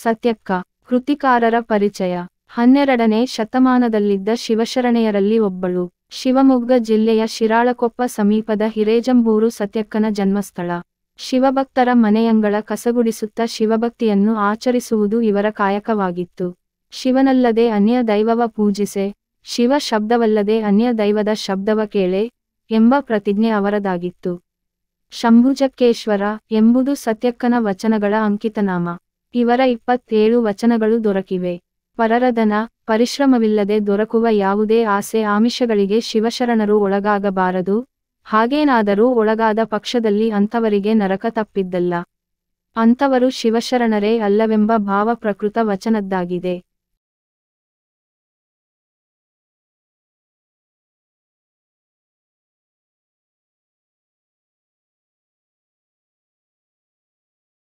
ಸತ್ಯಕ್ಕ. ಕೃತಿಕಾರರ ಪರಿಚಯ. 12ನೇ ಶತಮಾನದಲ್ಲಿದ್ದ ಶಿವಶರಣೆಯರಲ್ಲಿ ಒಬ್ಬಳು. ಶಿವಮೊಗ್ಗ ಜಿಲ್ಲೆಯ ಶಿರಾಳಕೊಪ್ಪ ಸಮೀಪದ ಹಿರೇಜಂಬೂರು ಸತ್ಯಕ್ಕನ ಜನ್ಮಸ್ಥಳ. ಶಿವಭಕ್ತರ ಮನೆಯಂಗಳ ಕಸಗುಡಿಸುತ್ತಾ ಶಿವಭಕ್ತಿಯನ್ನು ಆಚರಿಸುವುದು ಇವರ ಕಾಯಕವಾಗಿತ್ತು. ಶಿವನಲ್ಲದೆ ಅನ್ಯ ದೈವವ ಪೂಜಿಸೆ, ಶಿವ ಶಬ್ದವಲ್ಲದೆ ಅನ್ಯ ದೈವದ ಶಬ್ದವ ಕೇಳೆ ಎಂಬ ಪ್ರತಿಜ್ಞೆ ಅವರದಾಗಿತ್ತು. ಶಂಭುಜಕ್ಕೇಶ್ವರ ಎಂಬುದು ಸತ್ಯಕ್ಕನ ವಚನಗಳ ಅಂಕಿತನಾಮ. ಇವರ 27 ವಚನಗಳು ದೊರಕಿವೆ. ಪರರಧನ, ಪರಿಶ್ರಮವಿಲ್ಲದೆ ದೊರಕುವ ಯಾವುದೇ ಆಸೆ ಆಮಿಷಗಳಿಗೆ ಶಿವಶರಣರು ಒಳಗಾಗಬಾರದು, ಹಾಗೇನಾದರೂ ಒಳಗಾದ ಪಕ್ಷದಲ್ಲಿ ಅಂಥವರಿಗೆ ನರಕ ತಪ್ಪಿದ್ದಲ್ಲ. ಅಂಥವರು ಶಿವಶರಣರೇ ಅಲ್ಲವೆಂಬ ಭಾವ ಪ್ರಕೃತ ವಚನದ್ದಾಗಿದೆ.